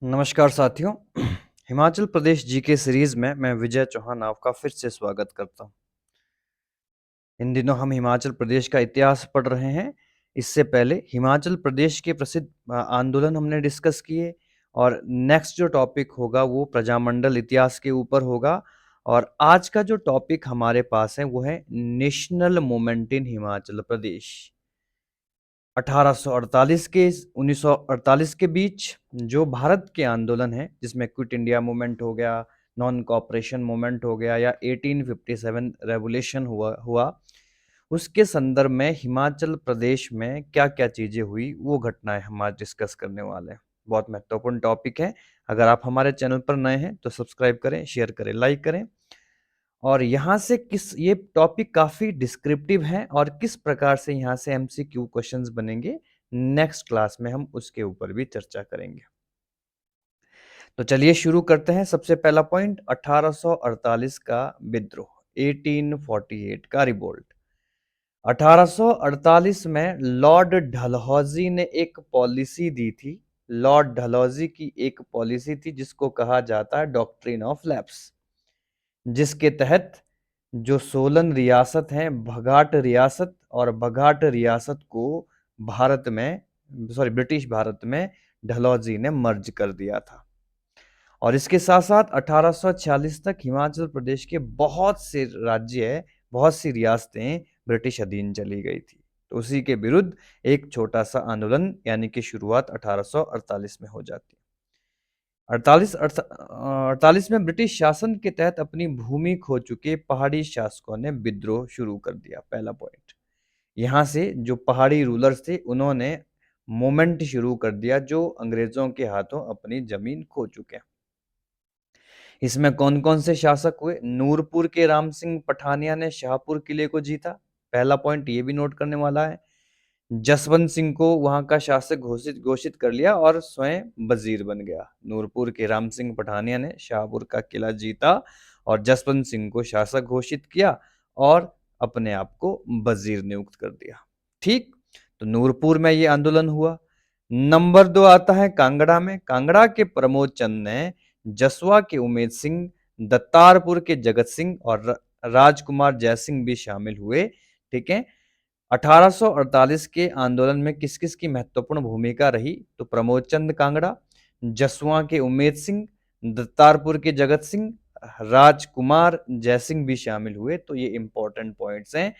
नमस्कार साथियों। Himachal Pradesh GK series में मैं विजय चौहान आपका फिर से स्वागत करता हूं। इन दिनों हम हिमाचल प्रदेश का इतिहास पढ़ रहे हैं। इससे पहले हिमाचल प्रदेश के प्रसिद्ध आंदोलन हमने डिस्कस किए और नेक्स्ट जो टॉपिक होगा वो प्रजामंडल इतिहास के ऊपर होगा। और आज का जो टॉपिक हमारे पास है वो है national movement in Himachal Pradesh. 1848 के 1948 के बीच जो भारत के आंदोलन है जिसमें क्विट इंडिया मूवमेंट हो गया, नॉन कॉपरेशन मूवमेंट हो गया या 1857 रेवोल्यूशन हुआ, उसके संदर्भ में हिमाचल प्रदेश में क्या-क्या चीजें हुई वो घटनाएं हम आज डिस्कस करने वाले हैं। बहुत महत्वपूर्ण टॉपिक है। अगर आप हमारे चैनल पर नए हैं तो सब्सक्राइब करें, शेयर करें, लाइक करें। और यहाँ से ये टॉपिक काफी डिस्क्रिप्टिव है और किस प्रकार से यहाँ से एमसीक्यू क्वेश्चंस बनेंगे नेक्स्ट क्लास में हम उसके ऊपर भी चर्चा करेंगे। तो चलिए शुरू करते हैं। सबसे पहला पॉइंट 1848 का विद्रोह, 1848 का रिवोल्ट। 1848 में लॉर्ड डलहौजी ने एक पॉलिसी दी थी। लॉर्ड डलहौजी की एक पॉलिसी थी जिसको कहा जाता है डॉक्ट्रिन ऑफ लैप्स, जिसके तहत जो सोलन रियासत है, भगाट रियासत और बघाट रियासत को ब्रिटिश भारत में डलहौजी ने मर्ज कर दिया था। और इसके साथ साथ 1846 तक हिमाचल प्रदेश के बहुत से राज्य, बहुत सी रियासतें ब्रिटिश अधीन चली गई थी। तो उसी के विरुद्ध एक छोटा सा आंदोलन यानी कि शुरुआत 1848 में हो जाती है। 48 में ब्रिटिश शासन के तहत अपनी भूमि खो चुके पहाड़ी शासकों ने विद्रोह शुरू कर दिया। पहला पॉइंट, यहाँ से जो पहाड़ी रूलर्स थे उन्होंने मूवमेंट शुरू कर दिया जो अंग्रेजों के हाथों अपनी जमीन खो चुके हैं। इसमें कौन कौन से शासक हुए? नूरपुर के राम सिंह पठानिया ने शाहपुर किले को जीता। पहला पॉइंट ये भी नोट करने वाला है। जसवंत सिंह को वहां का शासक घोषित घोषित कर लिया और स्वयं वजीर बन गया। नूरपुर के राम सिंह पठानिया ने शाहपुर का किला जीता और जसवंत सिंह को शासक घोषित किया और अपने आप को वजीर नियुक्त कर दिया। ठीक, तो नूरपुर में ये आंदोलन हुआ। नंबर 2 आता है कांगड़ा में। कांगड़ा के प्रमोद चंद ने जसवा के उमेद सिंह, दत्तारपुर के जगत सिंह और राजकुमार जयसिंह भी शामिल हुए। ठीक है, 1848 के आंदोलन में किस किस की महत्वपूर्ण भूमिका रही? तो प्रमोद चंद कांगड़ा, जसवा के उमेद सिंह, दत्तारपुर के जगत सिंह, राजकुमार जयसिंह भी शामिल हुए। तो ये इंपॉर्टेंट पॉइंट्स हैं।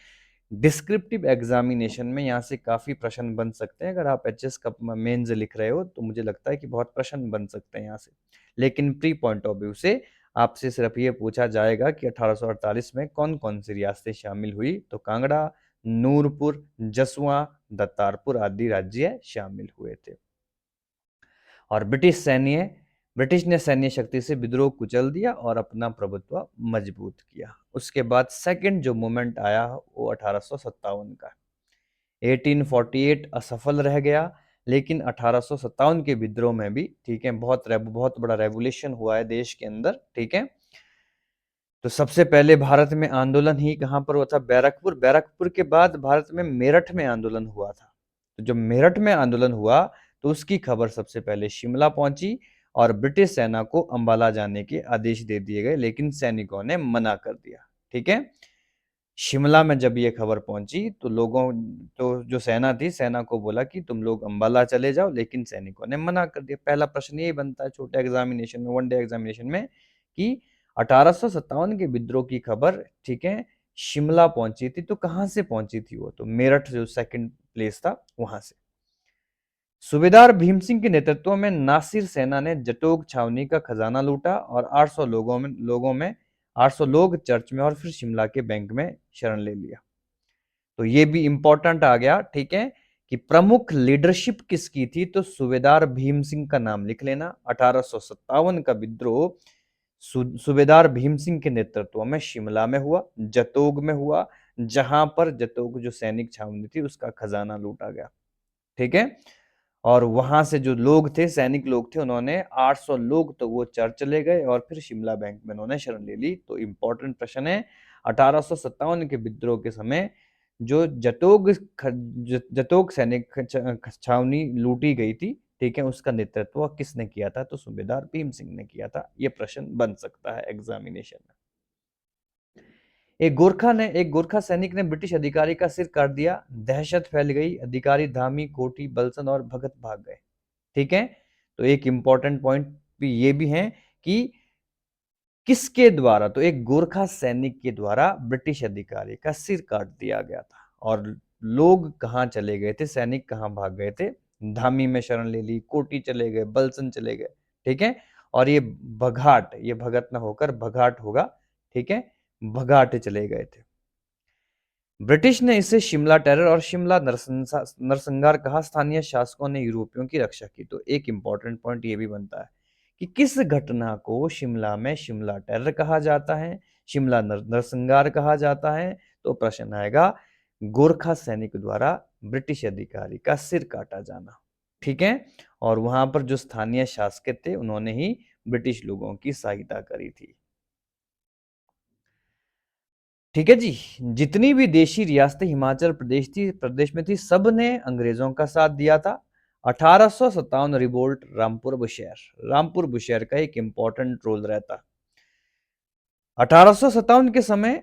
डिस्क्रिप्टिव एग्जामिनेशन में यहाँ से काफी प्रश्न बन सकते हैं। अगर आप एचएस का मेंस लिख रहे हो तो मुझे लगता है कि बहुत प्रश्न बन सकते हैं यहाँ से। लेकिन प्री पॉइंट ऑफ व्यू से आपसे सिर्फ ये पूछा जाएगा कि 1848 में कौन कौन सी रियासतें शामिल हुई? तो कांगड़ा, नूरपुर, जसवा, दत्तारपुर आदि राज्य शामिल हुए थे। और ब्रिटिश ने सैन्य शक्ति से विद्रोह कुचल दिया और अपना प्रभुत्व मजबूत किया। उसके बाद सेकंड जो मूवमेंट आया वो 1857 का। 1848 असफल रह गया, लेकिन 1857 के विद्रोह में भी, ठीक है, बहुत बड़ा रेवोल्यूशन हुआ है देश के अंदर। ठीक है, तो सबसे पहले भारत में आंदोलन ही कहां पर हुआ था? बैरकपुर के बाद भारत में मेरठ में आंदोलन हुआ था। तो जब मेरठ में आंदोलन हुआ तो उसकी खबर सबसे पहले शिमला पहुंची और ब्रिटिश सेना को अंबाला जाने के आदेश दे दिए गए, लेकिन सैनिकों ने मना कर दिया। ठीक है, शिमला में जब ये खबर पहुंची तो जो सेना थी, सेना को बोला कि तुम लोग अंबाला चले जाओ, लेकिन सैनिकों ने मना कर दिया। पहला प्रश्न यही बनता है छोटे एग्जामिनेशन में, वन डे एग्जामिनेशन में, कि 1857 के विद्रोह की खबर, ठीक है, शिमला पहुंची थी तो कहां से पहुंची थी? वो तो मेरठ जो सेकंड प्लेस था वहां से। सूबेदार भीम सिंह के नेतृत्व में नासिर सेना ने जटोग छावनी का खजाना लूटा और 800 लोग चर्च में और फिर शिमला के बैंक में शरण ले लिया। तो ये भी इंपॉर्टेंट आ गया। ठीक है, कि प्रमुख लीडरशिप किसकी थी? तो सूबेदार भीम सिंह का नाम लिख लेना। 1857 का विद्रोह सूबेदार भीम सिंह के नेतृत्व में शिमला में हुआ, जतोग में हुआ, जहां पर जतोग जो सैनिक छावनी थी उसका खजाना लूटा गया। ठीक है, और वहां से जो लोग थे, सैनिक लोग थे, उन्होंने 800 लोग तो वो चर्च चले गए और फिर शिमला बैंक में उन्होंने शरण ले ली। तो इंपॉर्टेंट प्रश्न है, 1857 के विद्रोह के समय जो जतोग सैनिक छावनी लूटी गई थी, ठीक है, उसका नेतृत्व किसने किया था? तो सूबेदार भीम सिंह ने किया था। ये प्रश्न बन सकता है एग्जामिनेशन में। एक गोरखा सैनिक ने ब्रिटिश अधिकारी का सिर काट दिया, दहशत फैल गई, अधिकारी धामी, कोटी, बलसन और भगत भाग गए। ठीक है, तो एक इंपॉर्टेंट पॉइंट भी ये भी है कि किसके द्वारा, तो एक गोरखा सैनिक के द्वारा ब्रिटिश अधिकारी का सिर काट दिया गया था। और लोग कहां चले गए थे, सैनिक कहां भाग गए थे? धामी में शरण ले ली, कोटी चले गए, बलसन चले गए। ठीक है, और ये बघाट, ये भगत ना होकर बघाट होगा। ठीक है, बघाट चले गए थे। ब्रिटिश ने इसे शिमला टेरर और शिमला नरसंहार कहा। स्थानीय शासकों ने यूरोपियों की रक्षा की। तो एक इंपॉर्टेंट पॉइंट ये भी बनता है कि किस घटना को शिमला में शिमला टेरर कहा जाता है, शिमला नरसंहार कहा जाता है? तो प्रश्न आएगा गोरखा सैनिक द्वारा ब्रिटिश अधिकारी का सिर काटा जाना। ठीक है, और वहां पर जो स्थानीय शासक थे उन्होंने ही ब्रिटिश लोगों की सहायता करी थी। ठीक है जी, जितनी भी देशी रियासतें हिमाचल प्रदेश में थी, सब ने अंग्रेजों का साथ दिया था। 1857 रिवोल्ट रामपुर बुशहर का एक इंपॉर्टेंट रोल रहता। 1857 के समय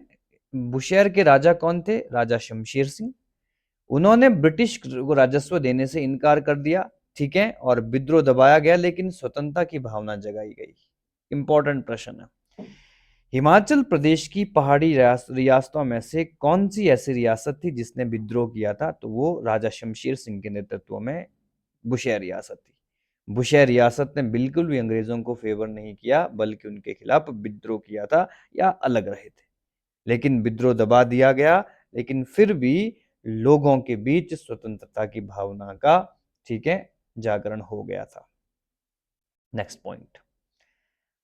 बुशहर के राजा कौन थे? राजा शमशेर सिंह। उन्होंने ब्रिटिश को राजस्व देने से इनकार कर दिया। ठीक है, और विद्रोह दबाया गया, लेकिन स्वतंत्रता की भावना जगाई गई। इंपॉर्टेंट प्रश्न है। हिमाचल प्रदेश की पहाड़ी रियासतों में से कौन सी ऐसी रियासत थी जिसने विद्रोह किया था? तो वो राजा शमशेर सिंह के नेतृत्व में बुशहर रियासत थी। बुशहर रियासत ने बिल्कुल भी अंग्रेजों को फेवर नहीं किया, बल्कि उनके खिलाफ विद्रोह किया था या अलग रहे थे। लेकिन विद्रोह दबा दिया गया, लेकिन फिर भी लोगों के बीच स्वतंत्रता की भावना का, ठीक है, जागरण हो गया था। नेक्स्ट पॉइंट,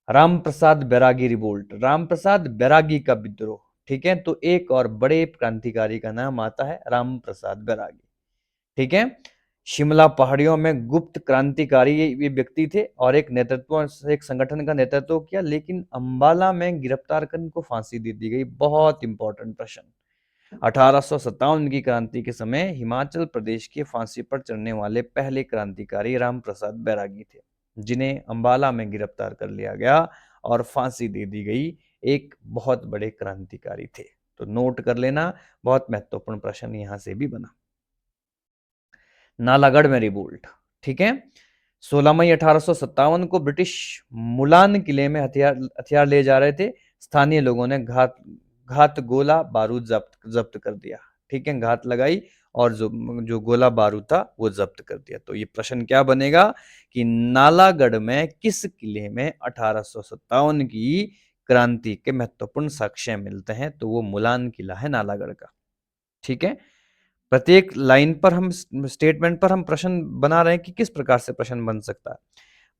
रामप्रसाद बैरागी रिवोल्ट, रामप्रसाद बैरागी का विद्रोह। ठीक है, तो एक और बड़े क्रांतिकारी का नाम आता है रामप्रसाद बैरागी। ठीक है, शिमला पहाड़ियों में गुप्त क्रांतिकारी ये व्यक्ति थे और एक संगठन का नेतृत्व किया, लेकिन अंबाला में गिरफ्तार कर इनको फांसी दे दी गई। बहुत इंपॉर्टेंट प्रश्न। 1857 की क्रांति के समय हिमाचल प्रदेश के फांसी पर चढ़ने वाले पहले क्रांतिकारी रामप्रसाद बैरागी थे, जिन्हें अंबाला में गिरफ्तार कर लिया गया और फांसी दे दी गई। एक बहुत बड़े क्रांतिकारी थे। तो नोट कर लेना, बहुत महत्वपूर्ण प्रश्न यहां से भी बना। नालागढ़ में रिवोल्ट। ठीक है, 16 मई 1857 को ब्रिटिश मुलान किले में हथियार ले जा रहे थे। स्थानीय लोगों ने घात गोला बारूद जब्त कर दिया। ठीक है, घात लगाई और जो गोला बारूद था वो जब्त कर दिया। तो ये प्रश्न क्या बनेगा कि नालागढ़ में किस किले में 1857 की क्रांति के महत्वपूर्ण साक्ष्य मिलते हैं? तो वो मुलान किला है नालागढ़ का। ठीक है, प्रत्येक लाइन पर हम स्टेटमेंट पर हम प्रश्न बना रहे हैं कि किस प्रकार से प्रश्न बन सकता है।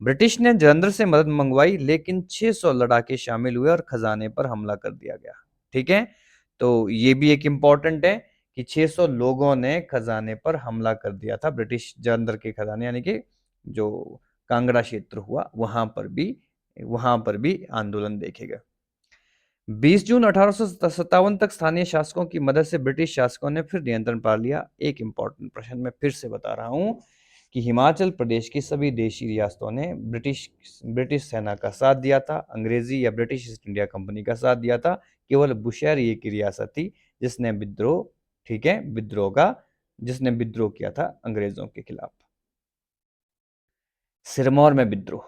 ब्रिटिश ने जलंधर से मदद मंगवाई, लेकिन 600 लड़ाके शामिल हुए और खजाने पर हमला कर दिया गया। ठीक है, तो ये भी एक इंपॉर्टेंट है कि 600 लोगों ने खजाने पर हमला कर दिया था। ब्रिटिश जलंधर के खजाने यानी कि जो कांगड़ा क्षेत्र हुआ वहां पर भी आंदोलन देखे गए। 20 जून 1857 तक स्थानीय शासकों की मदद से ब्रिटिश शासकों ने फिर नियंत्रण पा लिया। एक इंपॉर्टेंट प्रश्न मैं फिर से बता रहा हूं कि हिमाचल प्रदेश की सभी देशी रियासतों ने ब्रिटिश सेना का साथ दिया था, अंग्रेजी या ब्रिटिश ईस्ट इंडिया कंपनी का साथ दिया था। केवल बुशहर एक की रियासत थी जिसने विद्रोह, ठीक है, जिसने विद्रोह किया था अंग्रेजों के खिलाफ। सिरमौर में विद्रोह।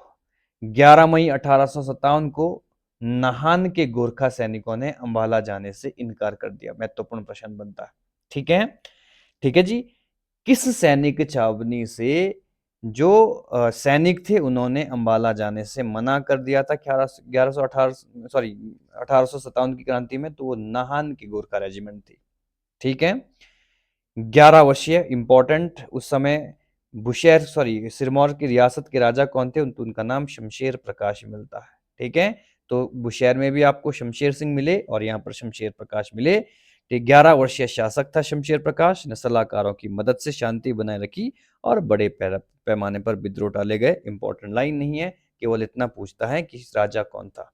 11 मई 1857 को नाहन के गोरखा सैनिकों ने अंबाला जाने से इनकार कर दिया। महत्वपूर्ण प्रश्न बनता है। ठीक है, ठीक है जी, किस सैनिक छावनी से जो सैनिक थे उन्होंने अंबाला जाने से मना कर दिया था 1857 की क्रांति में? तो वो नाहन की गोरखा रेजिमेंट थी। ठीक है, 11 वर्षीय इंपॉर्टेंट, उस समय सिरमौर की रियासत के राजा कौन थे? उनका नाम शमशेर प्रकाश मिलता है। ठीक है, तो बुशहर में भी आपको शमशेर सिंह मिले और यहाँ पर शमशेर प्रकाश मिले। 11 वर्षीय शासक था शमशेर प्रकाश ने सलाहकारों की मदद से शांति बनाए रखी और बड़े पैमाने पर विद्रोह टाले गए। इंपॉर्टेंट लाइन नहीं है, केवल इतना पूछता है कि राजा कौन था।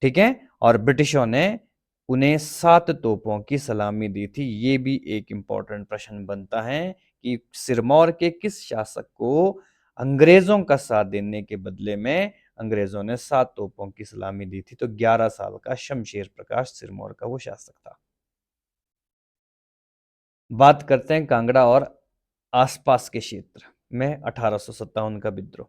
ठीक है, और ब्रिटिशों ने उन्हें 7 तोपों की सलामी दी थी। ये भी एक इंपॉर्टेंट प्रश्न बनता है कि सिरमौर के किस शासक को अंग्रेजों का साथ देने के बदले में अंग्रेजों ने 7 तोपों की सलामी दी थी। तो 11 साल का शमशेर प्रकाश सिरमौर का वो शासक था। बात करते हैं कांगड़ा और आसपास के क्षेत्र में 1857 का विद्रोह।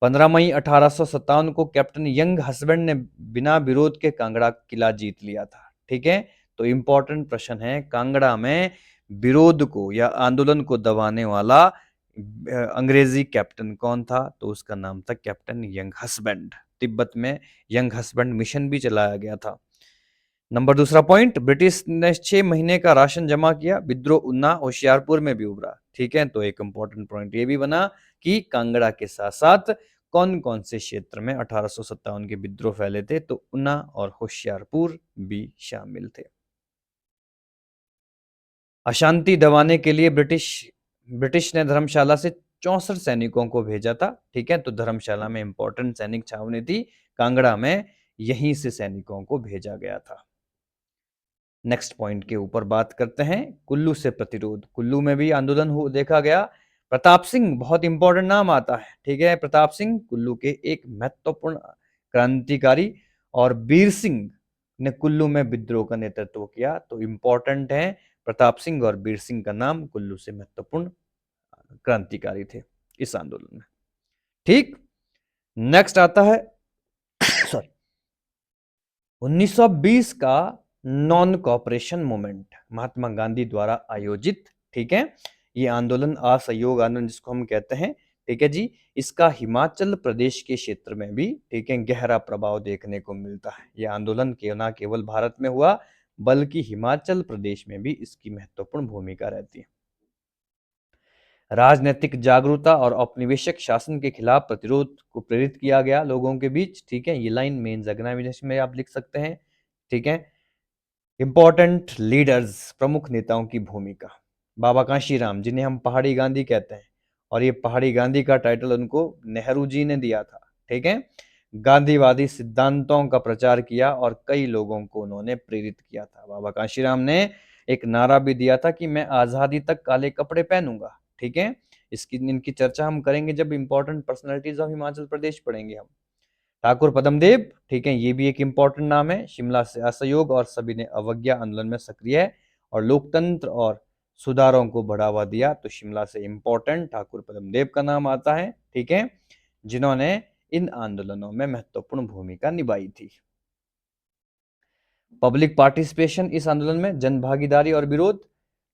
15 मई 1857 को कैप्टन यंग हसबैंड ने बिना विरोध के कांगड़ा किला जीत लिया था। ठीक है, तो इंपॉर्टेंट प्रश्न है, कांगड़ा में विरोध को या आंदोलन को दबाने वाला अंग्रेजी कैप्टन कौन था? तो उसका नाम था कैप्टन यंग हसबैंड। तिब्बत में यंग हसबैंड मिशन भी चलाया गया था। नंबर दूसरा पॉइंट, ब्रिटिश ने 6 महीने का राशन जमा किया, विद्रोह उन्ना होशियारपुर में भी उभरा। ठीक है, तो एक इंपॉर्टेंट पॉइंट ये भी बना कि कांगड़ा के साथ साथ कौन कौन से क्षेत्र में 1857 के विद्रोह फैले थे? तो उन्ना और होशियारपुर भी शामिल थे। अशांति दबाने के लिए ब्रिटिश ने धर्मशाला से 64 सैनिकों को भेजा था। ठीक है, तो धर्मशाला में इंपॉर्टेंट सैनिक छावनी थी, कांगड़ा में यहीं से सैनिकों को भेजा गया था। नेक्स्ट पॉइंट के ऊपर बात करते हैं, कुल्लू से प्रतिरोध। कुल्लू में भी आंदोलन हो देखा गया। प्रताप सिंह बहुत इंपॉर्टेंट नाम आता है। ठीक है, प्रताप सिंह कुल्लू के एक महत्वपूर्ण क्रांतिकारी, और बीर सिंह ने कुल्लू में विद्रोह का नेतृत्व किया। तो इंपॉर्टेंट है, प्रताप सिंह और बीर सिंह का नाम कुल्लू से महत्वपूर्ण क्रांतिकारी थे इस आंदोलन में। ठीक, नेक्स्ट आता है सॉरी 1920 का non cooperation movement, Mahatma Gandhi द्वारा आयोजित। ठीक है, ये आंदोलन असहयोग आंदोलन जिसको हम कहते हैं। ठीक है जी, इसका हिमाचल प्रदेश के क्षेत्र में भी, ठीक है, गहरा प्रभाव देखने को मिलता है। यह आंदोलन न केवल भारत में हुआ, बल्कि हिमाचल प्रदेश में भी इसकी महत्वपूर्ण भूमिका रहती है। राजनीतिक जागरूकता और औपनिवेशिक शासन के खिलाफ प्रतिरोध को प्रेरित किया गया लोगों के बीच। ठीक है, ये लाइन मेंस एग्जामिनेशन में आप लिख सकते हैं। ठीक है, इंपॉर्टेंट लीडर्स, प्रमुख नेताओं की भूमिका। बाबा कांशीराम, जिन्हें हम पहाड़ी गांधी कहते हैं, और ये पहाड़ी गांधी का टाइटल उनको नेहरू जी ने दिया था। ठीक है, गांधीवादी सिद्धांतों का प्रचार किया और कई लोगों को उन्होंने प्रेरित किया था। बाबा कांशीराम ने एक नारा भी दिया था कि मैं आजादी तक काले कपड़े पहनूंगा। ठीक है, इनकी चर्चा हम करेंगे जब important personalities of Himachal Pradesh पढ़ेंगे हम। ठाकुर पदमदेव, ठीक है, ये भी एक इंपॉर्टेंट नाम है। शिमला से असहयोग और सभी ने अवज्ञा आंदोलन में सक्रिय है और लोकतंत्र और सुधारों को बढ़ावा दिया। तो शिमला से इंपॉर्टेंट ठाकुर पदमदेव का नाम आता है। ठीक है, जिन्होंने इन आंदोलनों में महत्वपूर्ण भूमिका निभाई थी। पब्लिक पार्टिसिपेशन इस आंदोलन में, जन भागीदारी और विरोध।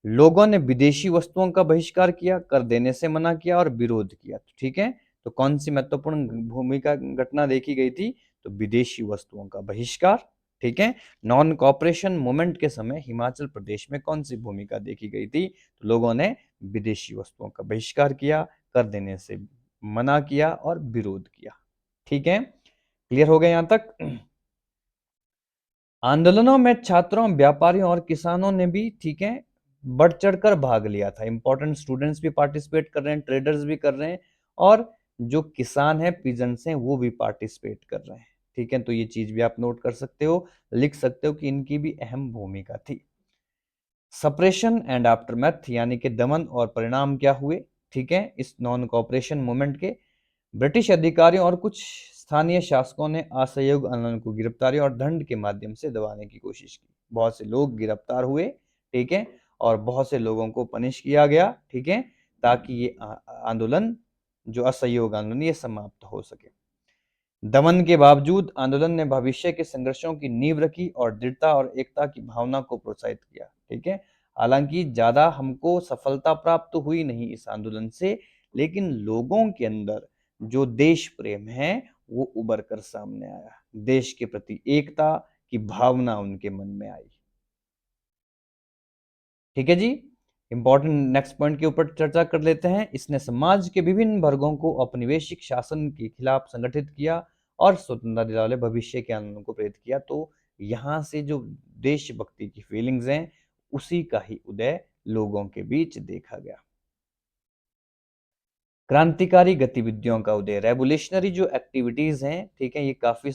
लोगों ने विदेशी वस्तुओं का बहिष्कार किया, कर देने से मना किया और विरोध किया। ठीक है, तो कौन सी महत्वपूर्ण भूमिका घटना देखी गई थी? तो विदेशी वस्तुओं का बहिष्कार। ठीक है, नॉन कॉपरेशन मूवमेंट के समय हिमाचल प्रदेश में कौन सी भूमिका देखी गई थी? तो लोगों ने विदेशी वस्तुओं का बहिष्कार किया, कर देने से मना किया और विरोध किया। ठीक है, क्लियर हो गया यहां तक? आंदोलनों में छात्रों, व्यापारियों और किसानों ने भी, ठीक है, बढ़ चढ़कर भाग लिया था। इंपॉर्टेंट स्टूडेंट्स भी पार्टिसिपेट कर रहे हैं, ट्रेडर्स भी कर रहे हैं, और जो किसान है, पीजेंट्स हैं, वो भी पार्टिसिपेट कर रहे हैं। ठीक है, तो ये चीज भी आप नोट कर सकते हो, लिख सकते हो कि इनकी भी अहम भूमिका थी। सप्रेशन एंड आफ्टरमैथ, यानी कि दमन और परिणाम क्या हुए? ठीक है, इस नॉन कॉपरेशन मूवमेंट के, ब्रिटिश अधिकारियों और कुछ स्थानीय शासकों ने असहयोग आंदोलन को गिरफ्तारी और दंड के माध्यम से दबाने की कोशिश की। बहुत से लोग गिरफ्तार हुए। ठीक है, और बहुत से लोगों को पनिश किया गया। ठीक है, ताकि ये आंदोलन, जो असहयोग आंदोलन, ये समाप्त हो सके। दमन के बावजूद आंदोलन ने भविष्य के संघर्षों की नींव रखी और दृढ़ता और एकता की भावना को प्रोत्साहित किया। ठीक है, हालांकि ज्यादा हमको सफलता प्राप्त हुई नहीं इस आंदोलन से, लेकिन लोगों के अंदर जो देश प्रेम है वो उभर कर सामने आया। देश के प्रति एकता की भावना उनके मन में आई। ठीक है जी, इंपॉर्टेंट नेक्स्ट पॉइंट के ऊपर चर्चा कर लेते हैं। इसने समाज के विभिन्न वर्गों को औपनिवेशिक शासन के खिलाफ संगठित किया और स्वतंत्रता दिलाने वाले भविष्य के आंदोलन को प्रेरित किया। तो यहां से जो देशभक्ति की फीलिंग्स हैं, उसी का ही उदय लोगों के बीच देखा गया। क्रांतिकारी गतिविधियों का उदय, रेवोल्यूशनरी जो एक्टिविटीज हैं, ठीक है, ये काफी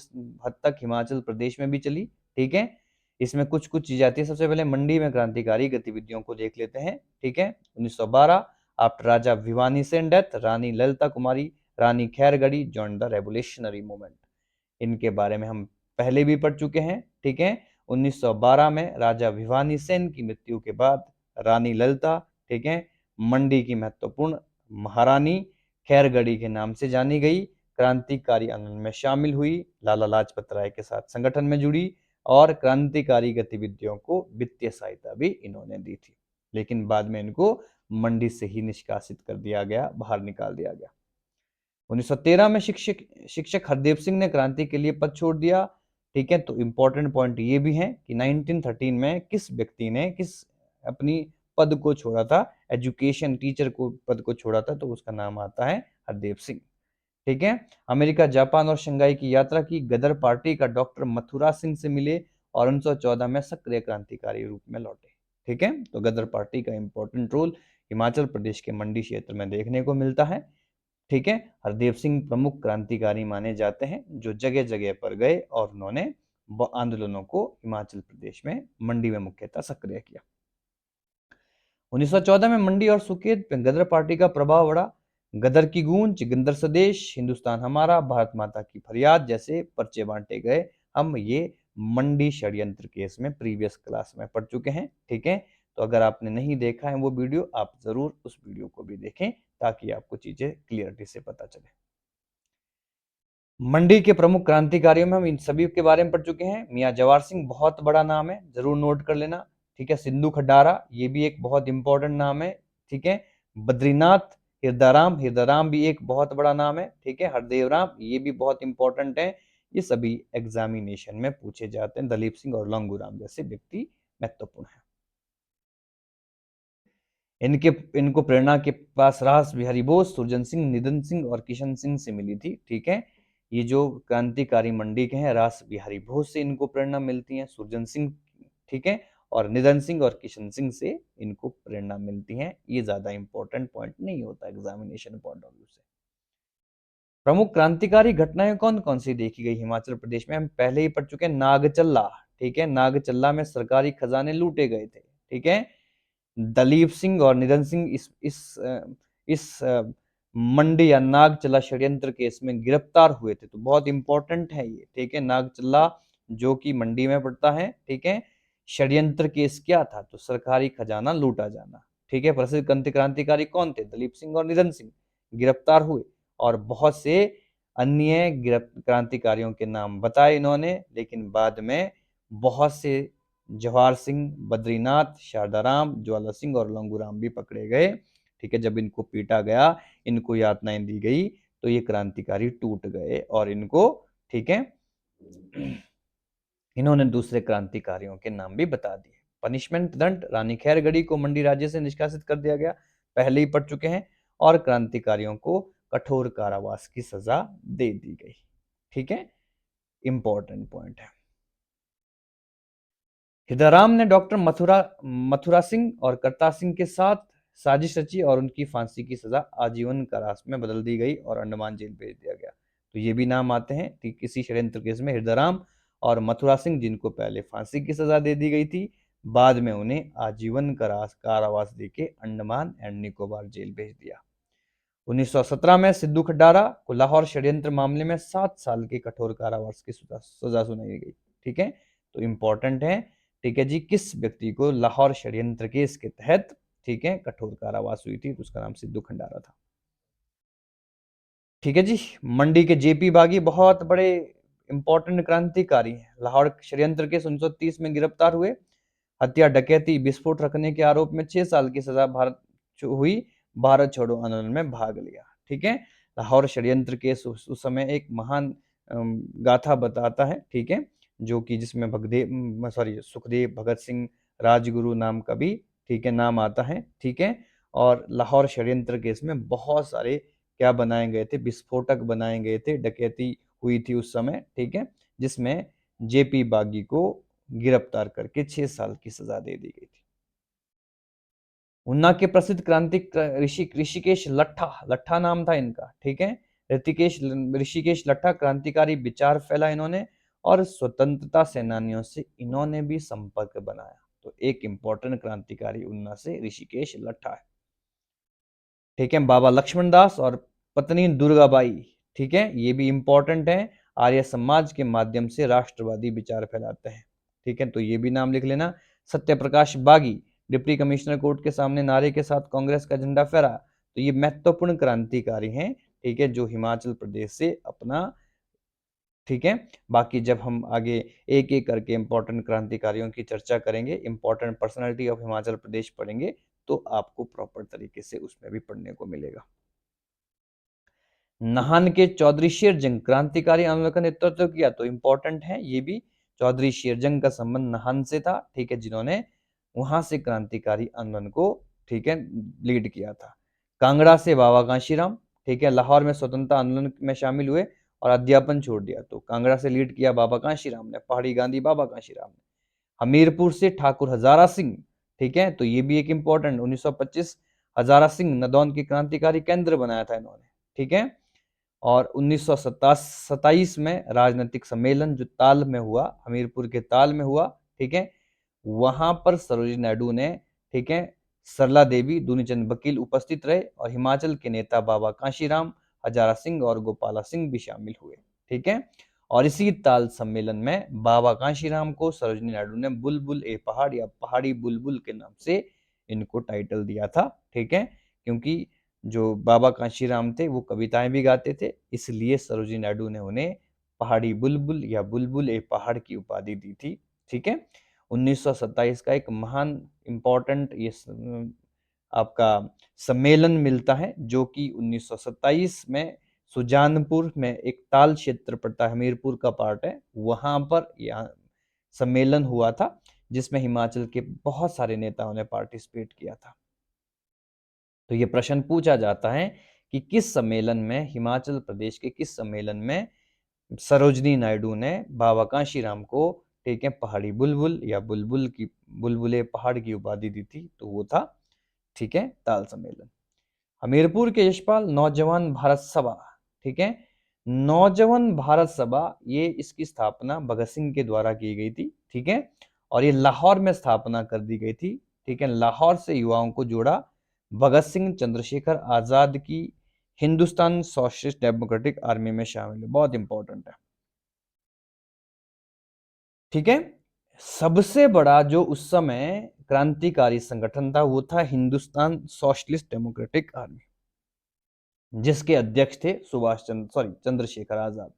हद तक हिमाचल प्रदेश में भी चली। ठीक है, इसमें कुछ कुछ चीजें आती है। सबसे पहले मंडी में क्रांतिकारी गतिविधियों को देख लेते हैं। ठीक है, 1912 after Raja Bhawani Sen death, Rani Lalita Kumari, Rani Khairagarhi join the revolutionary movement. इनके बारे में हम पहले भी पढ़ चुके हैं, ठीक है। 1912 में राजा भिवानी सेन की मृत्यु के बाद रानी ललिता, ठीक है, मंडी की महत्वपूर्ण महारानी खैरगढ़ी के नाम से जानी गई, क्रांतिकारी आंदोलन में शामिल हुई, लाला लाजपत राय के साथ संगठन में जुड़ी और क्रांतिकारी गतिविधियों को वित्तीय सहायता भी इन्होंने दी थी। लेकिन बाद में इनको मंडी से ही निष्कासित कर दिया गया, बाहर निकाल दिया गया। 1913 में शिक्षक हरदेव सिंह ने क्रांति के लिए पद छोड़ दिया, ठीक है। तो इंपॉर्टेंट पॉइंट ये भी है कि 1913 में किस व्यक्ति ने किस अपनी पद को छोड़ा था, एजुकेशन टीचर को पद को छोड़ा था, तो उसका नाम आता है हरदेव सिंह, ठीक है। अमेरिका, जापान और शंघाई की यात्रा की, गदर पार्टी का डॉक्टर मथुरा सिंह से मिले और 1914 में सक्रिय क्रांतिकारी रूप में लौटे, ठीक है। तो गदर पार्टी का इंपॉर्टेंट रोल हिमाचल प्रदेश के मंडी क्षेत्र में देखने को मिलता है, ठीक है। हरदेव सिंह प्रमुख क्रांतिकारी माने जाते हैं जो जगह जगह पर गए और उन्होंने आंदोलनों को हिमाचल प्रदेश में मंडी में मुख्यतः सक्रिय किया। 1914 में मंडी और सुकेत पे गदर पार्टी का प्रभाव बढ़ा। गदर की गूंज, जोगिंदर स्वदेश, हिंदुस्तान हमारा, भारत माता की फरियाद जैसे पर्चे बांटे गए। हम ये मंडी षड्यंत्र केस में प्रीवियस क्लास में पढ़ चुके हैं, ठीक है। तो अगर आपने नहीं देखा है वो वीडियो, आप जरूर उस वीडियो को भी देखें ताकि आपको चीजें क्लियरिटी से पता चले। मंडी के प्रमुख क्रांतिकारियों में हम इन सभी के बारे में पढ़ चुके हैं। मियाँ जवाहर सिंह बहुत बड़ा नाम है, जरूर नोट कर लेना, ठीक है। सिंधु खड्डारा, ये भी एक बहुत इंपॉर्टेंट नाम है, ठीक है। बद्रीनाथ, हिरदाराम भी एक बहुत बड़ा नाम है, ठीक है। हरदेव राम, ये भी बहुत इंपॉर्टेंट है। ये सभी एग्जामिनेशन में पूछे जाते हैं। दलीप सिंह और लंगूराम जैसे व्यक्ति महत्वपूर्ण है। इनको प्रेरणा के पास रास बिहारी बोस, सुरजन सिंह, निधन सिंह और किशन सिंह से मिली थी, ठीक है। ये जो क्रांतिकारी मंडी के हैं, रास बिहारी बोस से इनको प्रेरणा मिलती है, सुरजन सिंह, ठीक है, और निधन सिंह और किशन सिंह से इनको प्रेरणा मिलती है। ये ज्यादा इंपॉर्टेंट पॉइंट नहीं होता एग्जामिनेशन पॉइंट ऑफ व्यू से। प्रमुख क्रांतिकारी घटनाएं कौन कौन सी देखी गई हिमाचल प्रदेश में, हम पहले ही पढ़ चुके हैं। नागचल्ला, ठीक है, नागचल्ला में सरकारी खजाने लूटे गए थे, ठीक है। दलीप सिंह और निधन सिंह इस मंडी या नागचला षड्यंत्र केस में गिरफ्तार हुए थे। तो बहुत इंपॉर्टेंट है ये, ठीक है। नागचला जो कि मंडी में पड़ता है, ठीक है। षड्यंत्र केस क्या था, तो सरकारी खजाना लूटा जाना, ठीक है। प्रसिद्ध क्रांतिकारी कौन थे, दलीप सिंह और निधन सिंह गिरफ्तार हुए और बहुत से अन्य क्रांतिकारियों के नाम बताए इन्होंने, लेकिन बाद में बहुत से जवाहर सिंह, बद्रीनाथ, शारदाराम, ज्वाला सिंह और लंगूराम भी पकड़े गए, ठीक है। जब इनको पीटा गया, इनको यातनाएं दी गई, तो ये क्रांतिकारी टूट गए और इनको, ठीक है, इन्होंने दूसरे क्रांतिकारियों के नाम भी बता दिए। पनिशमेंट, दंड, रानी खैरगढ़ी को मंडी राज्य से निष्कासित कर दिया गया, पहले ही पढ़ चुके हैं। और क्रांतिकारियों को कठोर कारावास की सजा दे दी गई, ठीक है। इंपॉर्टेंट पॉइंट है। हिदाराम ने डॉक्टर मथुरा सिंह और करतार सिंह के साथ साजिश रची और उनकी फांसी की सजा आजीवन कारावास में बदल दी गई और अंडमान जेल भेज दिया गया। तो ये भी नाम आते हैं कि किसी षड्यंत्र केस में हिदाराम और मथुरा सिंह, जिनको पहले फांसी की सजा दे दी गई थी, बाद में उन्हें आजीवन कारावास देके अंडमान एंड निकोबार जेल भेज दिया। 1917 में सिद्धू खड्डारा को लाहौर षड्यंत्र मामले में 7 साल के कठोर कारावास की सजा सुनाई गई, ठीक है। तो इंपॉर्टेंट है, ठीक है जी, किस व्यक्ति को लाहौर षड्यंत्र केस के तहत, ठीक है, कठोर कारावास हुई थी, तो उसका नाम सिद्धू खंडारा था, ठीक है जी। मंडी के जेपी बागी बहुत बड़े इंपॉर्टेंट क्रांतिकारी हैं। लाहौर षड्यंत्र केस 1930 में गिरफ्तार हुए, हत्या, डकैती, विस्फोट रखने के आरोप में 6 साल की सजा हुई, भारत छोड़ो आंदोलन में भाग लिया, ठीक है। लाहौर षड्यंत्र केस उस समय एक महान गाथा बताता है, ठीक है, जो कि जिसमें सुखदेव, भगत सिंह, राजगुरु नाम का भी, ठीक है, नाम आता है, ठीक है। और लाहौर षड्यंत्र केस में बहुत सारे क्या बनाए गए थे, विस्फोटक बनाए गए थे, डकैती हुई थी उस समय, ठीक है, जिसमें जेपी बागी को गिरफ्तार करके 6 साल की सजा दे दी गई थी। उन्ना के प्रसिद्ध क्रांतिक ऋषिकेश लट्ठा नाम था इनका, ठीक है। ऋषिकेश लट्ठा क्रांतिकारी विचार फैला इन्होंने और स्वतंत्रता सेनानियों से इन्होंने भी संपर्क बनाया। तो एक इंपॉर्टेंट क्रांतिकारी उन्ना से ऋषिकेश लट्ठा है। ठीक है, बाबा लक्ष्मण दास और पत्नी दुर्गाबाई, ठीक है, ये भी इंपॉर्टेंट है। आर्य समाज के माध्यम से राष्ट्रवादी विचार फैलाते हैं, ठीक है, तो ये भी नाम लिख लेना। सत्यप्रकाश बागी, डिप्टी कमिश्नर कोर्ट के सामने नारे के साथ कांग्रेस का झंडा फहरा, तो ये महत्वपूर्ण क्रांतिकारी हैं, ठीक है, जो हिमाचल प्रदेश से अपना, ठीक है। बाकी जब हम आगे एक एक करके इंपॉर्टेंट क्रांतिकारियों की चर्चा करेंगे, important personality of Himachal Pradesh पढ़ेंगे, तो आपको प्रॉपर तरीके से उसमें भी पढ़ने को मिलेगा। नाहन के चौधरी शेरजंग क्रांतिकारी आंदोलन का नेतृत्व किया, तो इंपॉर्टेंट है ये भी। चौधरी शेरजंग का संबंध नाहन से था, ठीक है, जिन्होंने वहां से क्रांतिकारी आंदोलन को, ठीक है, लीड किया था। कांगड़ा से बाबा कांशीराम, ठीक है, लाहौर में स्वतंत्रता आंदोलन में शामिल हुए और अध्यापन छोड़ दिया, तो कांगड़ा से लीड किया बाबा कांशीराम ने, पहाड़ी गांधी बाबा कांशीराम ने। हमीरपुर से ठाकुर हजारा सिंह, ठीक है, तो ये भी एक इंपॉर्टेंट, 1925 हजारा सिंह नदौन की क्रांतिकारी केंद्र बनाया था इन्होंने, ठीक है। और 1927 में राजनीतिक सम्मेलन जो ताल में हुआ, हमीरपुर के ताल में हुआ, ठीक है, वहां पर सरोजिनी नायडू ने, ठीक है, सरला देवी, दुनीचंद बकील उपस्थित रहे और हिमाचल के नेता बाबा कांशीराम, हजारा सिंह और गोपाला सिंह भी शामिल हुए, ठीक है। और इसी ताल सम्मेलन में बाबा कांशीराम को सरोजिनी नायडू ने बुलबुल ए पहाड़ या पहाड़ी बुलबुल के नाम से इनको टाइटल दिया था, ठीक है, क्योंकि जो बाबा कांशीराम थे वो कविताएं भी गाते थे, इसलिए सरोजिनी नायडू ने उन्हें पहाड़ी बुलबुल या बुलबुल ए पहाड़ की उपाधि दी थी, ठीक है। 1927 का एक महान इंपॉर्टेंट ये आपका सम्मेलन मिलता है, जो कि 1927 में सुजानपुर में एक ताल क्षेत्र पड़ता है, हमीरपुर का पार्ट है, वहां पर यह सम्मेलन हुआ था, जिसमें हिमाचल के बहुत सारे नेताओं ने पार्टिसिपेट किया था। तो ये प्रश्न पूछा जाता है कि किस सम्मेलन में, हिमाचल प्रदेश के किस सम्मेलन में सरोजिनी नायडू ने बाबा कांशीराम को, ठीक है, पहाड़ी बुलबुल या बुलबुल की, बुलबुले पहाड़ की उपाधि दी थी, तो वो था, ठीक है, ताल सम्मेलन। हमीरपुर के यशपाल नौजवान भारत सभा, ठीक है, नौजवान भारत सभा, ये इसकी स्थापना भगत सिंह के द्वारा की गई थी, ठीक है, और ये लाहौर में स्थापना कर दी गई थी, ठीक है। लाहौर से युवाओं को जोड़ा, भगत सिंह चंद्रशेखर आजाद की हिंदुस्तान सोशलिस्ट डेमोक्रेटिक आर्मी में शामिल है, बहुत इंपॉर्टेंट है, ठीक है। सबसे बड़ा जो उस समय क्रांतिकारी संगठन था वो था हिंदुस्तान सोशलिस्ट डेमोक्रेटिक आर्मी, जिसके अध्यक्ष थे चंद्रशेखर आजाद।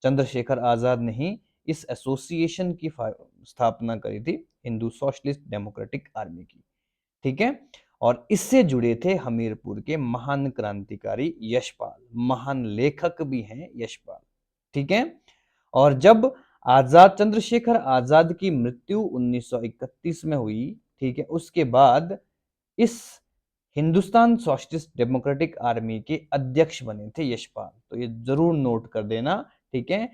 चंद्रशेखर आजाद ने ही इस एसोसिएशन की स्थापना करी थी, हिंदू सोशलिस्ट डेमोक्रेटिक आर्मी की, ठीक है। और इससे जुड़े थे हमीरपुर के महान क्रांतिकारी यशपाल, महान लेखक भी हैं यशपाल, ठीक है। और जब चंद्रशेखर आजाद की मृत्यु 1931 में हुई, ठीक है, उसके बाद इस हिंदुस्तान सोशलिस्ट डेमोक्रेटिक आर्मी के अध्यक्ष बने थे यशपाल, तो ये जरूर नोट कर देना, ठीक है।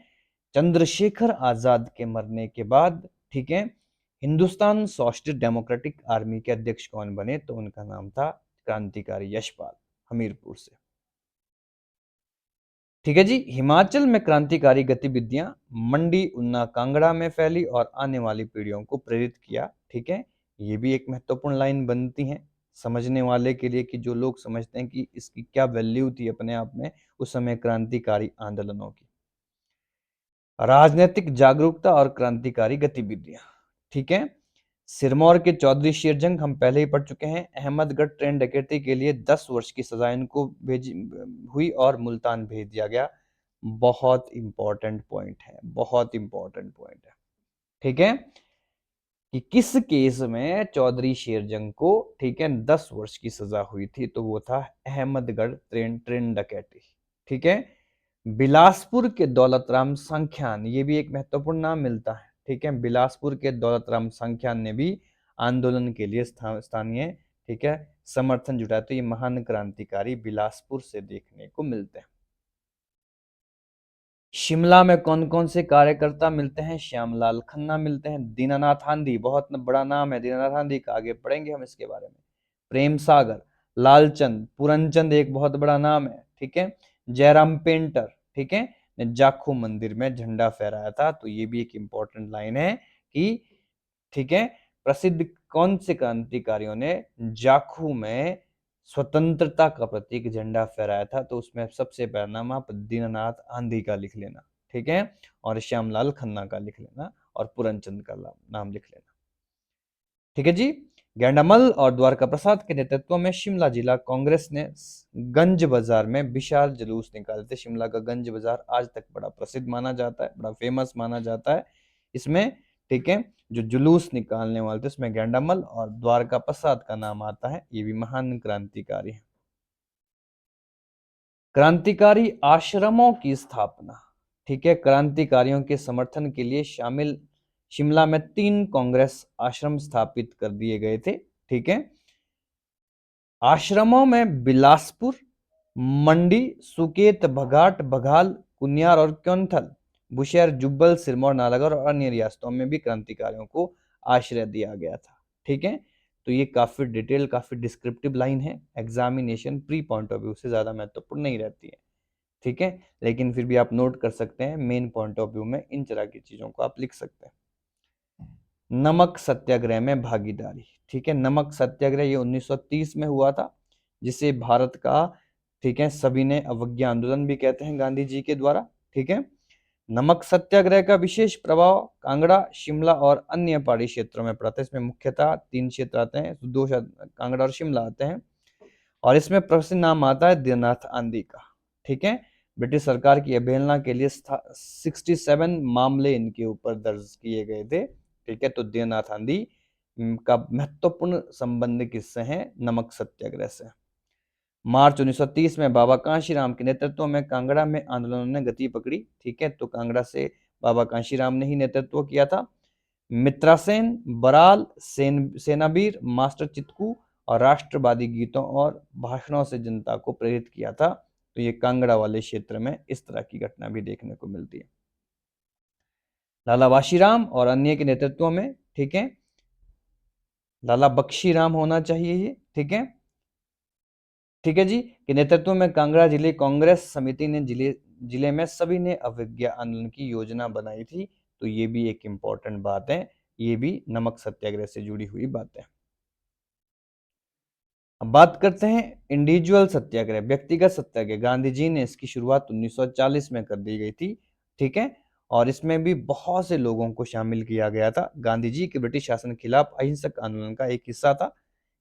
चंद्रशेखर आजाद के मरने के बाद, ठीक है, हिंदुस्तान सोशलिस्ट डेमोक्रेटिक आर्मी के अध्यक्ष कौन बने, तो उनका नाम था क्रांतिकारी यशपाल, हमीरपुर से, ठीक है जी। हिमाचल में क्रांतिकारी गतिविधियां मंडी, उन्ना, कांगड़ा में फैली और आने वाली पीढ़ियों को प्रेरित किया, ठीक है। ये भी एक महत्वपूर्ण लाइन बनती है समझने वाले के लिए, कि जो लोग समझते हैं कि इसकी क्या वैल्यू थी अपने आप में उस समय क्रांतिकारी आंदोलनों की। राजनीतिक जागरूकता और क्रांतिकारी गतिविधियां, ठीक है। सिरमौर के चौधरी शेरजंग हम पहले ही पढ़ चुके हैं। अहमदगढ़ ट्रेन डकैती के लिए 10 वर्ष की सजा इनको भेजी हुई और मुल्तान भेज दिया गया। बहुत इंपॉर्टेंट पॉइंट है, बहुत इंपॉर्टेंट पॉइंट है, ठीक है, कि किस केस में चौधरी शेरजंग को, ठीक है, 10 वर्ष की सजा हुई थी, तो वो था अहमदगढ़ ट्रेन डकैती, ठीक है। बिलासपुर के दौलतराम संख्यान, ये भी एक महत्वपूर्ण नाम मिलता है, ठीक है। बिलासपुर के दौलतराम संख्यान ने भी आंदोलन के लिए स्थानीय, ठीक है, समर्थन जुटाया, तो ये महान क्रांतिकारी बिलासपुर से देखने को मिलते हैं। शिमला में कौन कौन से कार्यकर्ता मिलते हैं, श्यामलाल खन्ना मिलते हैं, दीनानाथ हांडी, बहुत बड़ा नाम है दीनानाथ हांडी का, आगे पढ़ेंगे हम इसके बारे में। प्रेम सागर, लालचंद, पूरनचंद एक बहुत बड़ा नाम है, ठीक है। जयराम पेंटर, ठीक है, ने जाखू मंदिर में झंडा फहराया था, तो ये भी एक इंपॉर्टेंट लाइन है कि, ठीक है, प्रसिद्ध कौन से क्रांतिकारियों ने जाखू में स्वतंत्रता का प्रतीक झंडा फहराया था, तो उसमें सबसे पहला नाम आप दीननाथ आंधी का लिख लेना, ठीक है, और श्यामलाल खन्ना का लिख लेना, और पूरनचंद का नाम लिख लेना, ठीक है जी। गेंडामल और द्वारका प्रसाद के नेतृत्व में शिमला जिला कांग्रेस ने गंज बाजार में विशाल जुलूस निकाले थे। शिमला का गंज बाजार आज तक बड़ा प्रसिद्ध माना जाता है, बड़ा फेमस माना जाता है इसमें, ठीक है। जो जुलूस निकालने वाले थे उसमें गेंडामल और द्वारका प्रसाद का नाम आता है, ये भी महान क्रांतिकारी है। क्रांतिकारी आश्रमों की स्थापना, ठीक है, क्रांतिकारियों के समर्थन के लिए शामिल शिमला में 3 कांग्रेस आश्रम स्थापित कर दिए गए थे, ठीक है। आश्रमों में बिलासपुर, मंडी, सुकेत, बघाट, बघाल, कुनियार और क्योंथल, बुशहर, जुब्बल, सिरमौर, नालागढ़ और अन्य रियासतों में भी क्रांतिकारियों को आश्रय दिया गया था, ठीक है। तो ये काफी डिटेल, काफी डिस्क्रिप्टिव लाइन है, examination pre point of view से ज्यादा महत्वपूर्ण नहीं रहती है, ठीक है, लेकिन फिर भी आप नोट कर सकते हैं, मेन पॉइंट ऑफ व्यू में इन तरह की चीजों को आप लिख सकते हैं। नमक सत्याग्रह में भागीदारी, ठीक है, नमक सत्याग्रह ये 1930 में हुआ था, जिसे भारत का, ठीक है, सभी ने अवज्ञा आंदोलन भी कहते हैं गांधी जी के द्वारा, ठीक है। नमक सत्याग्रह का विशेष प्रभाव कांगड़ा, शिमला और अन्य पहाड़ी क्षेत्रों में पड़ा था। इसमें मुख्यतः 3 क्षेत्र आते हैं, 2 कांगड़ा और शिमला आते हैं, और इसमें प्रसिद्ध नाम आता है दीननाथ आंधी का, ठीक है। ब्रिटिश सरकार की अवहेलना के लिए 67 मामले इनके ऊपर दर्ज किए गए थे, ठीक है। तो दीननाथ आंधी का महत्वपूर्ण संबंध किससे है? नमक सत्याग्रह से। मार्च 1930 में बाबा कांशीराम के नेतृत्व में कांगड़ा में आंदोलन ने गति पकड़ी, ठीक है। तो कांगड़ा से बाबा कांशीराम ने ही नेतृत्व किया था। मित्रासेन, बराल, सेनावीर, मास्टर चितकू और राष्ट्रवादी गीतों और भाषणों से जनता को प्रेरित किया था। तो ये कांगड़ा वाले क्षेत्र में इस तरह की घटना भी देखने को मिलती है। लाला बाशीराम और अन्य के नेतृत्व में, ठीक है, लाला बख्शीराम होना चाहिए ये, ठीक है, ठीक है जी, के नेतृत्व में कांगड़ा जिले कांग्रेस समिति ने जिले में सभी ने अवज्ञा आंदोलन की योजना बनाई थी। तो ये भी एक इंपॉर्टेंट बात है, ये भी नमक सत्याग्रह से जुड़ी हुई बात है। अब बात करते हैं इंडिविजुअल सत्याग्रह, व्यक्तिगत सत्याग्रह। गांधी जी ने इसकी शुरुआत 1940 में कर दी गई थी, ठीक है, और इसमें भी बहुत से लोगों को शामिल किया गया था। गांधी जी के ब्रिटिश शासन के खिलाफ अहिंसक आंदोलन का एक हिस्सा था।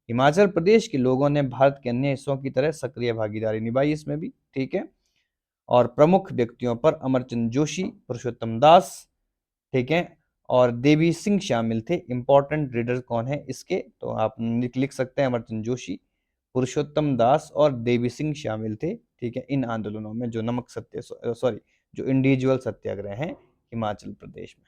हिमाचल प्रदेश के लोगों ने भारत के अन्य हिस्सों की तरह सक्रिय भागीदारी निभाई इसमें भी, ठीक है। और प्रमुख व्यक्तियों पर अमरचंद जोशी, पुरुषोत्तम दास, ठीक है, और देवी सिंह शामिल थे। इंपॉर्टेंट रीडर कौन है इसके? तो आप लिख सकते हैं अमरचंद जोशी, पुरुषोत्तम दास और देवी सिंह शामिल थे, ठीक है, इन आंदोलनों में, जो नमक सत्य सॉरी जो इंडिविजुअल सत्याग्रह हैं हिमाचल प्रदेश में,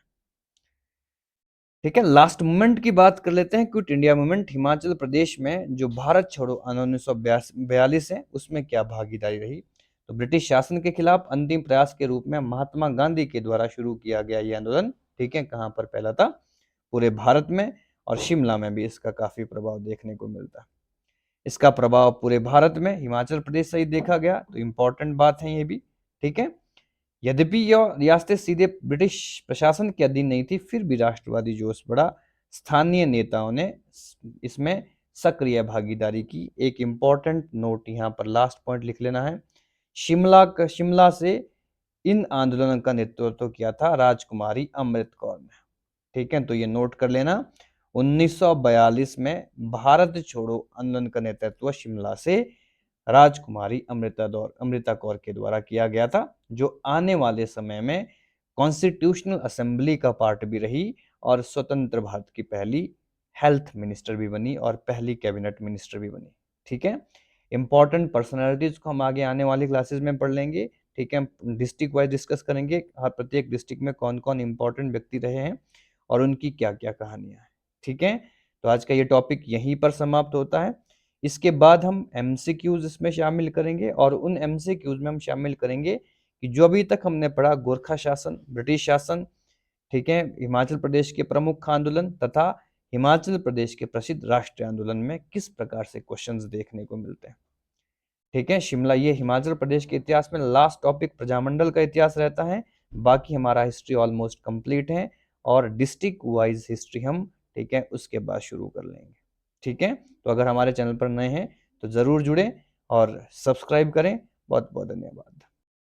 ठीक है। लास्ट मूवमेंट की बात कर लेते हैं, quit India movement. Himachal Pradesh में जो भारत छोड़ो आंदोलन 1942 है, उसमें क्या भागीदारी रही? तो ब्रिटिश शासन के खिलाफ अंतिम प्रयास के रूप में महात्मा गांधी के द्वारा शुरू किया गया यह आंदोलन, ठीक है, कहां पर फैला था? पूरे भारत में, और शिमला में भी इसका काफी प्रभाव देखने को मिलता है। इसका प्रभाव पूरे भारत में हिमाचल प्रदेश से ही देखा गया, तो इंपॉर्टेंट बात है ये भी, ठीक है। यद्यपि यह रियासतें सीधे ब्रिटिश प्रशासन के अधीन नहीं थी, फिर भी राष्ट्रवादी जोश बढ़ा। स्थानीय नेताओं ने इसमें सक्रिय भागीदारी की। एक इंपॉर्टेंट नोट यहाँ पर लास्ट पॉइंट लिख लेना है, शिमला से इन आंदोलनों का नेतृत्व किया था राजकुमारी अमृत कौर ने, ठीक है। तो ये नोट कर लेना, 1942 में भारत छोड़ो आंदोलन का नेतृत्व शिमला से राजकुमारी अमृता कौर के द्वारा किया गया था, जो आने वाले समय में कॉन्स्टिट्यूशनल असेंबली का पार्ट भी रही और स्वतंत्र भारत की पहली हेल्थ मिनिस्टर भी बनी और पहली कैबिनेट मिनिस्टर भी बनी, ठीक है। इंपॉर्टेंट पर्सनालिटीज को हम आगे आने वाली क्लासेस में पढ़ लेंगे, ठीक है। डिस्ट्रिक्ट वाइज डिस्कस करेंगे, हर प्रत्येक डिस्ट्रिक्ट में कौन कौन इंपॉर्टेंट व्यक्ति रहे हैं और उनकी क्या क्या कहानियां हैं, ठीक है। तो आज का ये टॉपिक यहीं पर समाप्त होता है। इसके बाद हम एमसीक्यूज इसमें शामिल करेंगे, और उन एमसीक्यूज में हम शामिल करेंगे कि जो अभी तक हमने पढ़ा, गोरखा शासन, ब्रिटिश शासन, ठीक है, हिमाचल प्रदेश के प्रमुख आंदोलन तथा हिमाचल प्रदेश के प्रसिद्ध राष्ट्रीय आंदोलन में किस प्रकार से क्वेश्चंस देखने को मिलते हैं, ठीक है। शिमला, ये हिमाचल प्रदेश के इतिहास में लास्ट टॉपिक प्रजामंडल का इतिहास रहता है। बाकी हमारा हिस्ट्री ऑलमोस्ट कंप्लीट है, और डिस्ट्रिक्ट वाइज हिस्ट्री हम, ठीक है, उसके बाद शुरू कर लेंगे, ठीक है। तो अगर हमारे चैनल पर नए हैं तो ज़रूर जुड़ें और सब्सक्राइब करें। बहुत-बहुत धन्यवाद।